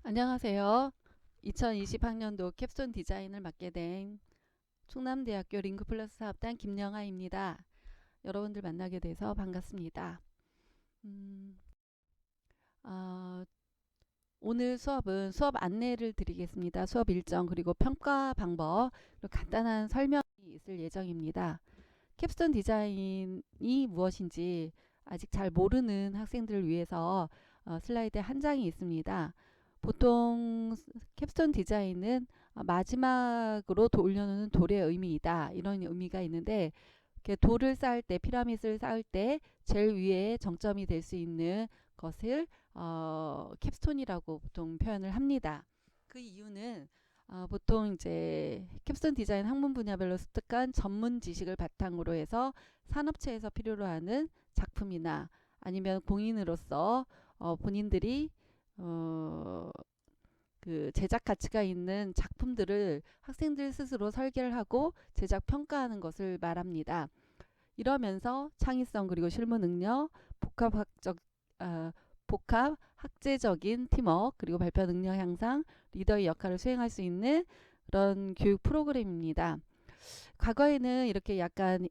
안녕하세요. 2020학년도 캡스톤 디자인을 맡게 된 충남대학교 링크플러스 사업단 김영아입니다. 여러분들 만나게 돼서 반갑습니다. 음, 어, 오늘 수업은 수업 안내를 드리겠습니다. 수업 일정 그리고 평가 방법 그리고 간단한 설명이 있을 예정입니다. 캡스톤 디자인이 무엇인지 아직 잘 모르는 학생들을 위해서 슬라이드 한 장이 있습니다. 보통 캡스톤 디자인은 마지막으로 올려놓는 돌의 의미이다. 이런 의미가 있는데 이렇게 돌을 쌓을 때 피라미드를 쌓을 때 제일 위에 정점이 될 수 있는 것을 캡스톤이라고 보통 표현을 합니다. 그 이유는 보통 이제 캡스톤 디자인 학문 분야별로 습득한 전문 지식을 바탕으로 해서 산업체에서 필요로 하는 작품이나 아니면 공인으로서 본인들이 어, 그 제작 가치가 있는 작품들을 학생들 스스로 설계를 하고 제작 평가하는 것을 말합니다. 이러면서 창의성 그리고 실무 능력, 복합학적 어, 복합 학제적인 팀워크 그리고 발표 능력 향상, 리더의 역할을 수행할 수 있는 그런 교육 프로그램입니다. 과거에는 이렇게 약간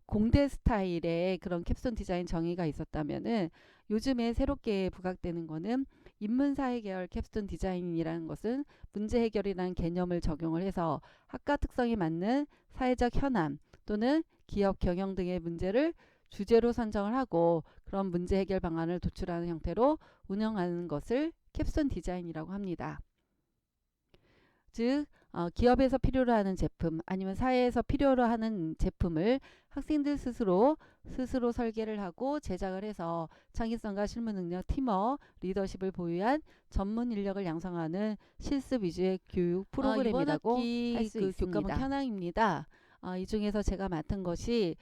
공대 스타일의 그런 캡스톤 디자인 정의가 있었다면은 요즘에 새롭게 부각되는 거는 인문사회 계열 캡스톤 디자인이라는 것은 문제 해결이라는 개념을 적용을 해서 학과 특성에 맞는 사회적 현안 또는 기업 경영 등의 문제를 주제로 선정을 하고 그런 문제 해결 방안을 도출하는 형태로 운영하는 것을 캡스톤 디자인이라고 합니다. 즉 기업에서 필요로 하는 제품 아니면 사회에서 필요로 하는 제품을 학생들 스스로 설계를 하고 제작을 해서 창의성과 실무 능력, 팀워크, 리더십을 보유한 전문 인력을 양성하는 실습 위주의 교육 프로그램이라고 할 수 있습니다. 교과목 현황입니다. 이 중에서 제가 맡은 것이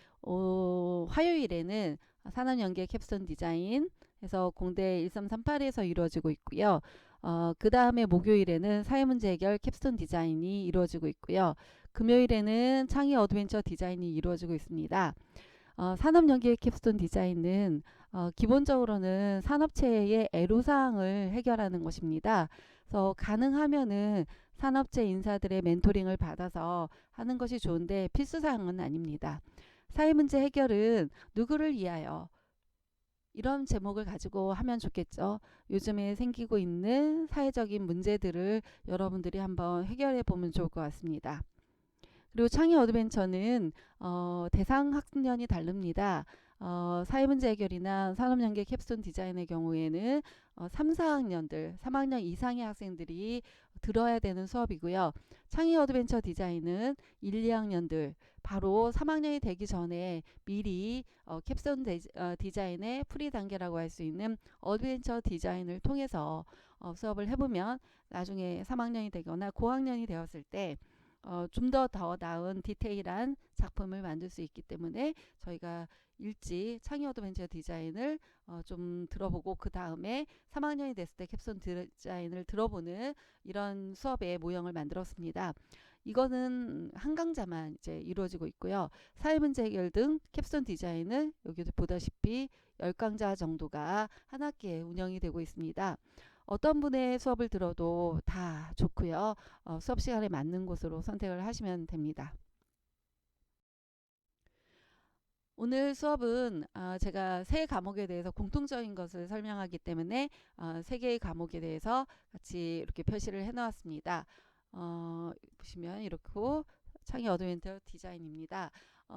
화요일에는 산업연계 캡스톤 디자인 해서 공대 1338에서 이루어지고 있고요. 그 다음에 목요일에는 사회문제 해결 캡스톤 디자인이 이루어지고 있고요. 금요일에는 창의 어드벤처 디자인이 이루어지고 있습니다. 산업연계 캡스톤 디자인은 기본적으로는 산업체의 애로사항을 해결하는 것입니다. 그래서 가능하면은 산업체 인사들의 멘토링을 받아서 하는 것이 좋은데 필수사항은 아닙니다. 사회문제 해결은 누구를 위하여 이런 제목을 가지고 하면 좋겠죠. 요즘에 생기고 있는 사회적인 문제들을 여러분들이 한번 해결해 보면 좋을 것 같습니다. 그리고 창의 어드벤처는 대상 학년이 다릅니다. 사회문제 해결이나 산업연계 캡스톤 디자인의 경우에는 3, 4학년들, 3학년 이상의 학생들이 들어야 되는 수업이고요. 창의 어드벤처 디자인은 1, 2학년들, 바로 3학년이 되기 전에 미리 캡스톤 디자인의 프리 단계라고 할 수 있는 어드벤처 디자인을 통해서 수업을 해보면 나중에 3학년이 되거나 고학년이 되었을 때 좀 더 나은 디테일한 작품을 만들 수 있기 때문에 저희가 일찍 창의 어드벤처 디자인을 좀 들어보고 그 다음에 3학년이 됐을 때 캡스톤 디자인을 들어보는 이런 수업의 모형을 만들었습니다. 이거는 한 강좌만 이제 이루어지고 있고요. 사회문제 해결 등 캡스톤 디자인은 여기도 보다시피 10강좌 정도가 한 학기에 운영이 되고 있습니다. 어떤 분의 수업을 들어도 다 좋고요. 수업 시간에 맞는 곳으로 선택을 하시면 됩니다. 오늘 수업은 제가 세 과목에 대해서 공통적인 것을 설명하기 때문에 세 개의 과목에 대해서 같이 이렇게 표시를 해 놓았습니다. 보시면 이렇게 창의 어드벤처 디자인입니다.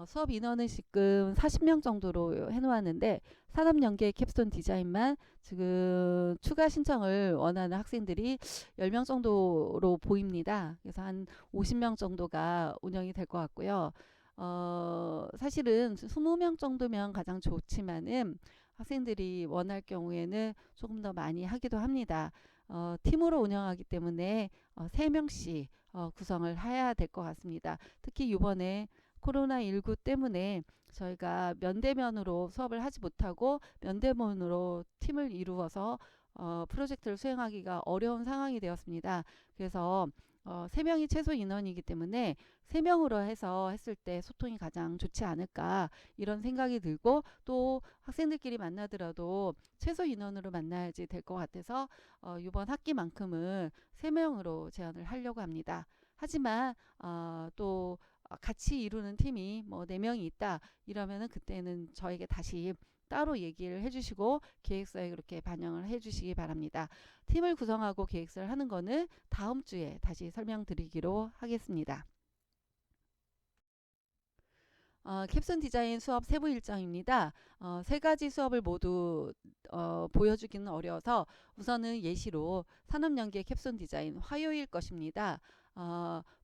수업 인원은 지금 40명 정도로 해놓았는데 산업연계 캡스톤 디자인만 지금 추가 신청을 원하는 학생들이 10명 정도로 보입니다. 그래서 한 50명 정도가 운영이 될 것 같고요. 사실은 20명 정도면 가장 좋지만은 학생들이 원할 경우에는 조금 더 많이 하기도 합니다. 팀으로 운영하기 때문에 3명씩 구성을 해야 될 것 같습니다. 특히 이번에 코로나19 때문에 저희가 면대면으로 수업을 하지 못하고 면대면으로 팀을 이루어서 프로젝트를 수행하기가 어려운 상황이 되었습니다. 그래서 3명이 최소 인원이기 때문에 3명으로 해서 했을 때 소통이 가장 좋지 않을까 이런 생각이 들고, 또 학생들끼리 만나더라도 최소 인원으로 만나야지 될 것 같아서 이번 학기만큼은 3명으로 제안을 하려고 합니다. 하지만 또 같이 이루는 팀이 뭐 4명이 있다 이러면은 그때는 저에게 다시 따로 얘기를 해주시고 계획서에 그렇게 반영을 해주시기 바랍니다. 팀을 구성하고 계획서를 하는 거는 다음 주에 다시 설명드리기로 하겠습니다. 캡슨 디자인 수업 세부 일정입니다. 3가지 수업을 모두 보여주기는 어려워서 우선은 예시로 산업연계 캡슨 디자인 화요일 것입니다.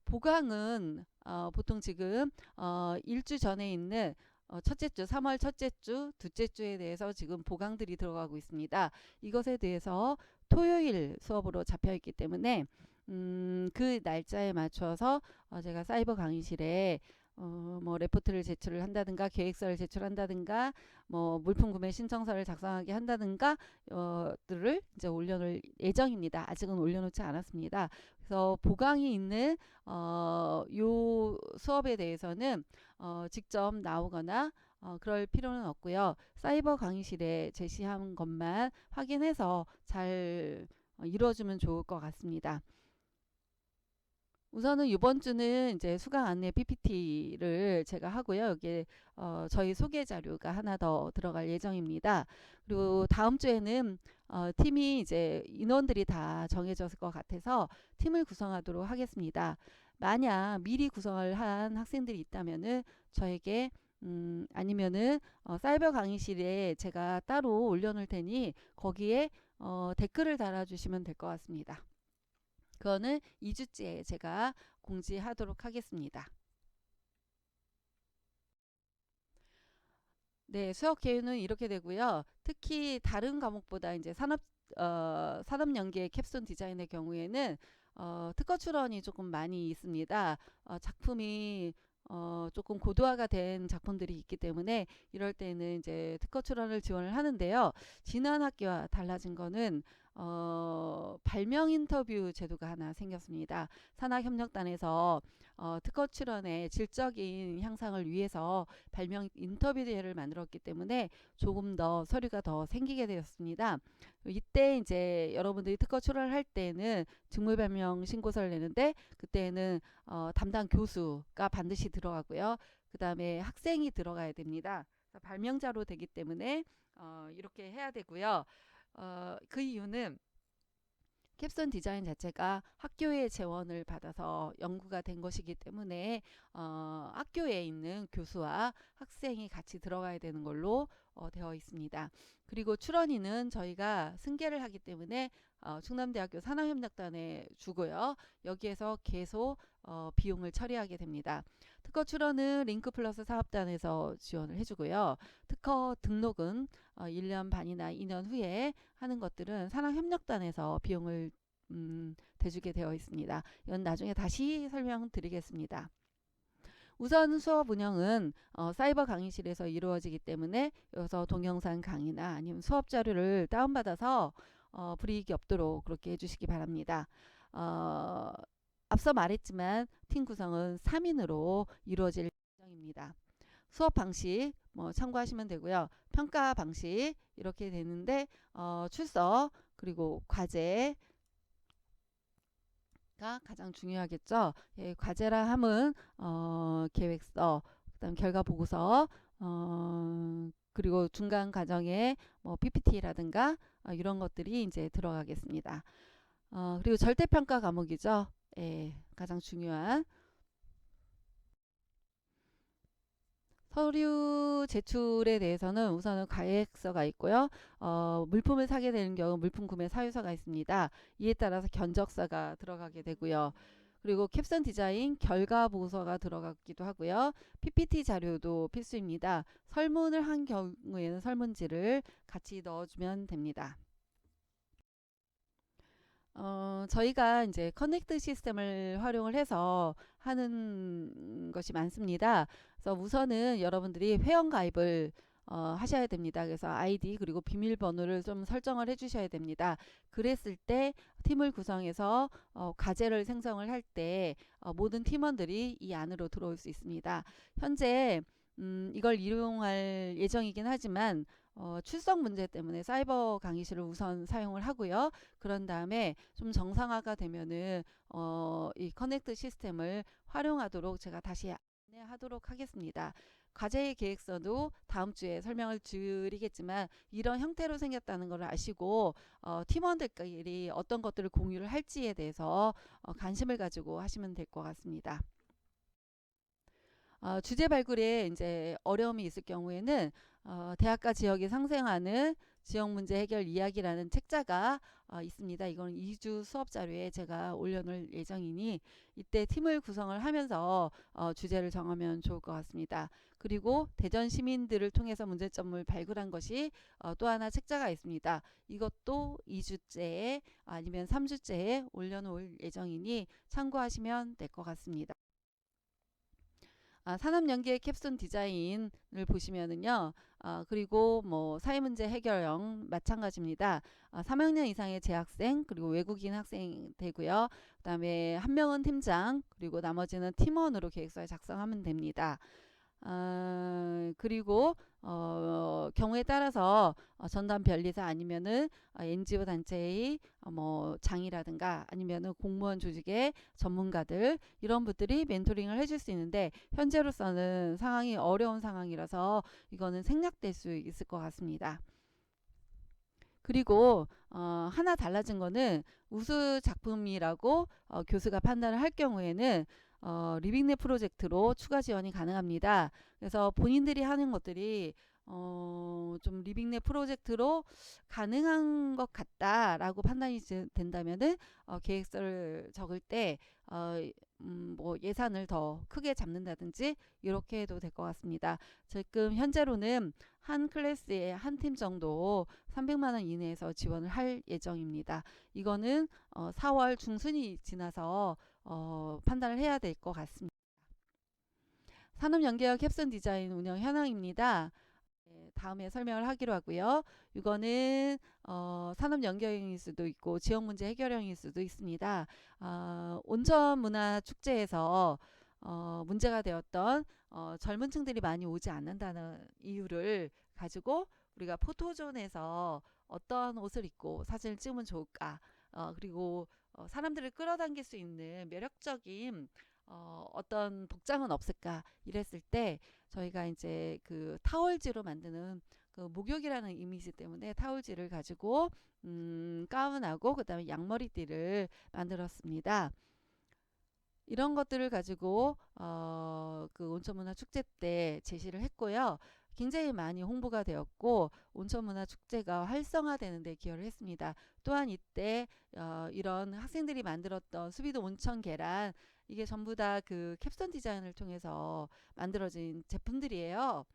보강은 보통 지금 1주 전에 있는 첫째 주, 3월 첫째 주, 둘째 주에 대해서 지금 보강들이 들어가고 있습니다. 이것에 대해서 토요일 수업으로 잡혀 있기 때문에 그 날짜에 맞춰서 제가 사이버 강의실에 뭐 레포트를 제출을 한다든가 계획서를 제출한다든가 뭐 물품 구매 신청서를 작성하게 한다든가 들을 이제 올려놓을 예정입니다. 아직은 올려놓지 않았습니다. 그래서 보강이 있는 요 수업에 대해서는 직접 나오거나 그럴 필요는 없고요. 사이버 강의실에 제시한 것만 확인해서 잘 이루어지면 좋을 것 같습니다. 우선은 이번 주는 이제 수강 안내 PPT를 제가 하고요. 여기에 저희 소개 자료가 하나 더 들어갈 예정입니다. 그리고 다음 주에는 팀이 이제 인원들이 다 정해졌을 것 같아서 팀을 구성하도록 하겠습니다. 만약 미리 구성을 한 학생들이 있다면은 저에게 아니면은 사이버 강의실에 제가 따로 올려놓을 테니 거기에 댓글을 달아주시면 될 것 같습니다. 그거는 2주째 제가 공지하도록 하겠습니다. 네, 수업 계획은 이렇게 되고요. 특히 다른 과목보다 이제 산업연계 캡스톤 디자인의 경우에는 특허 출원이 조금 많이 있습니다. 작품이 조금 고도화가 된 작품들이 있기 때문에 이럴 때는 이제 특허 출원을 지원을 하는데요. 지난 학기와 달라진 거는 발명 인터뷰 제도가 하나 생겼습니다. 산학협력단에서 특허 출원의 질적인 향상을 위해서 발명 인터뷰 대회를 만들었기 때문에 조금 더 서류가 더 생기게 되었습니다. 이때 이제 여러분들이 특허 출원을 할 때는 직무 발명 신고서를 내는데 그때는 담당 교수가 반드시 들어가고요. 그 다음에 학생이 들어가야 됩니다. 발명자로 되기 때문에 이렇게 해야 되고요. 그 이유는 캡슨 디자인 자체가 학교의 재원을 받아서 연구가 된 것이기 때문에 학교에 있는 교수와 학생이 같이 들어가야 되는 걸로 되어 있습니다. 그리고 출원인은 저희가 승계를 하기 때문에 충남대학교 산학협력단에 주고요. 여기에서 계속 비용을 처리하게 됩니다. 특허 출원은 링크 플러스 사업단에서 지원을 해주고요. 특허 등록은 1년 반이나 2년 후에 하는 것들은 산학협력단에서 비용을 대주게 되어 있습니다. 이건 나중에 다시 설명드리겠습니다. 우선 수업 운영은 사이버 강의실에서 이루어지기 때문에 여기서 동영상 강의나 아니면 수업 자료를 다운받아서 불이익이 없도록 그렇게 해주시기 바랍니다. 앞서 말했지만 팀 구성은 3인으로 이루어질 예정입니다. 수업 방식 뭐 참고하시면 되고요. 평가 방식 이렇게 되는데 출석 그리고 과제가 가장 중요하겠죠. 예, 과제라 함은 계획서, 그다음 결과 보고서, 그리고 중간 과정에 뭐 PPT라든가 이런 것들이 이제 들어가겠습니다. 그리고 절대평가 과목이죠. 예, 가장 중요한 서류 제출에 대해서는 우선은 계획서가 있고요. 물품을 사게 되는 경우 물품 구매 사유서가 있습니다. 이에 따라서 견적서가 들어가게 되고요. 그리고 캡션 디자인 결과 보고서가 들어가기도 하고요. PPT 자료도 필수입니다. 설문을 한 경우에는 설문지를 같이 넣어주면 됩니다. 저희가 이제 커넥트 시스템을 활용을 해서 하는 것이 많습니다. 그래서 우선은 여러분들이 회원 가입을 하셔야 됩니다. 그래서 아이디 그리고 비밀번호를 좀 설정을 해 주셔야 됩니다. 그랬을 때 팀을 구성해서 과제를 생성을 할 때 모든 팀원들이 이 안으로 들어올 수 있습니다. 현재 이걸 이용할 예정이긴 하지만 출석 문제 때문에 사이버 강의실을 우선 사용을 하고요. 그런 다음에 좀 정상화가 되면은 이 커넥트 시스템을 활용하도록 제가 다시 안내하도록 하겠습니다. 과제의 계획서도 다음 주에 설명을 드리겠지만 이런 형태로 생겼다는 걸 아시고 팀원들끼리 어떤 것들을 공유를 할지에 대해서 관심을 가지고 하시면 될 것 같습니다. 주제 발굴에 이제 어려움이 있을 경우에는 대학가 지역에 상생하는 지역 문제 해결 이야기라는 책자가 있습니다. 이건 2주 수업 자료에 제가 올려놓을 예정이니 이때 팀을 구성을 하면서 주제를 정하면 좋을 것 같습니다. 그리고 대전 시민들을 통해서 문제점을 발굴한 것이 또 하나 책자가 있습니다. 이것도 2주째에 아니면 3주째에 올려놓을 예정이니 참고하시면 될 것 같습니다. 산업연계 캡스톤 디자인을 보시면은요. 그리고 뭐 사회문제 해결형 마찬가지입니다. 3학년 이상의 재학생 그리고 외국인 학생 되고요. 그다음에 한 명은 팀장 그리고 나머지는 팀원으로 계획서를 작성하면 됩니다. 그리고 경우에 따라서 전담 변리사 아니면은 NGO 단체의 뭐 장이라든가 아니면은 공무원 조직의 전문가들 이런 분들이 멘토링을 해줄 수 있는데 현재로서는 상황이 어려운 상황이라서 이거는 생략될 수 있을 것 같습니다. 그리고 하나 달라진 거는 우수 작품이라고 교수가 판단을 할 경우에는 리빙넷 프로젝트로 추가 지원이 가능합니다. 그래서 본인들이 하는 것들이 좀 리빙넷 프로젝트로 가능한 것 같다라고 판단이 된다면은 계획서를 적을 때 뭐 예산을 더 크게 잡는다든지 이렇게 해도 될 것 같습니다. 지금 현재로는 한 클래스에 한 팀 정도 300만 원 이내에서 지원을 할 예정입니다. 이거는 4월 중순이 지나서 판단을 해야 될 것 같습니다. 산업연계와 캡슨 디자인 운영 현황입니다. 다음에 설명을 하기로 하고요. 이거는 산업연계형일 수도 있고 지역문제 해결형일 수도 있습니다. 온천문화축제에서 문제가 되었던 젊은 층들이 많이 오지 않는다는 이유를 가지고 우리가 포토존에서 어떤 옷을 입고 사진을 찍으면 좋을까 그리고 사람들을 끌어당길 수 있는 매력적인 어떤 복장은 없을까 이랬을 때 저희가 이제 그 타월지로 만드는 그 목욕이라는 이미지 때문에 타월지를 가지고 가운하고 그다음에 양머리띠를 만들었습니다. 이런 것들을 가지고 그 온천문화 축제 때 제시를 했고요. 굉장히 많이 홍보가 되었고 온천문화 축제가 활성화되는 데 기여를 했습니다. 또한 이때 이런 학생들이 만들었던 수비도 온천 계란 이게 전부 다 그 캡선 디자인을 통해서 만들어진 제품들이에요.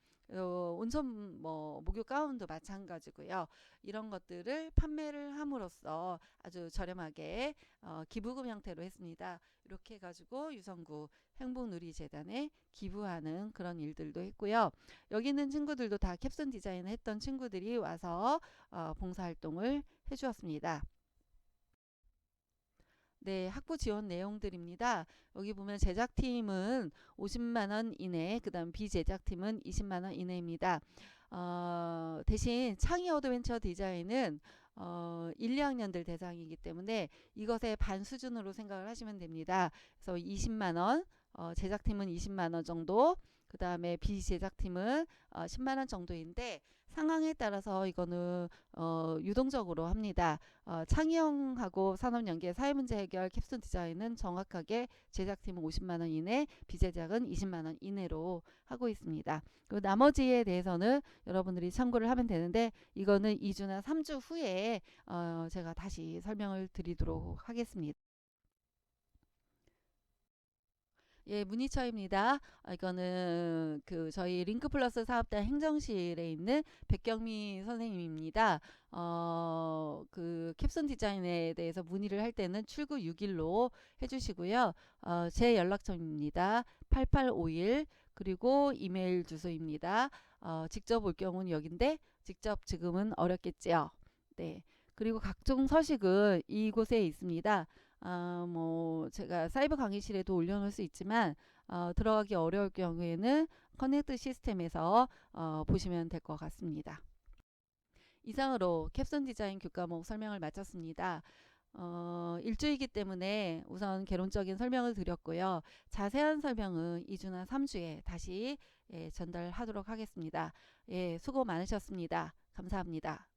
온천 뭐 목욕 가운도 마찬가지고요. 이런 것들을 판매를 함으로써 아주 저렴하게 기부금 형태로 했습니다. 이렇게 해가지고 유성구 행복누리재단에 기부하는 그런 일들도 했고요. 여기 있는 친구들도 다 캡슨 디자인을 했던 친구들이 와서 봉사활동을 해주었습니다. 네, 학부 지원 내용들입니다. 여기 보면 제작팀은 50만 원 이내, 그 다음 비제작팀은 20만 원 이내입니다. 대신 창의 어드벤처 디자인은 1, 2학년들 대상이기 때문에 이것의 반 수준으로 생각을 하시면 됩니다. 그래서 20만 원, 제작팀은 20만 원 정도, 그 다음에 비제작팀은 10만 원 정도인데 상황에 따라서 이거는 유동적으로 합니다. 창의형하고 산업연계 사회문제 해결 캡슐 디자인은 정확하게 제작팀은 50만 원 이내, 비제작은 20만 원 이내로 하고 있습니다. 그 나머지에 대해서는 여러분들이 참고를 하면 되는데 이거는 2주나 3주 후에 제가 다시 설명을 드리도록 하겠습니다. 예, 문희처입니다. 이거는 그 저희 링크플러스 사업단 행정실에 있는 백경미 선생님입니다. 그 캡슨 디자인에 대해서 문의를 할 때는 출구 6일로 해주시고요. 제 연락처입니다. 8851 그리고 이메일 주소입니다. 직접 올 경우는 여긴데 직접 지금은 어렵겠지요. 네. 그리고 각종 서식은 이곳에 있습니다. 뭐 제가 사이버 강의실에도 올려놓을 수 있지만 들어가기 어려울 경우에는 커넥트 시스템에서 보시면 될 것 같습니다. 이상으로 캡슨 디자인 교과목 설명을 마쳤습니다. 일주이기 때문에 우선 개론적인 설명을 드렸고요. 자세한 설명은 2주나 3주에 다시 전달하도록 하겠습니다. 예, 수고 많으셨습니다. 감사합니다.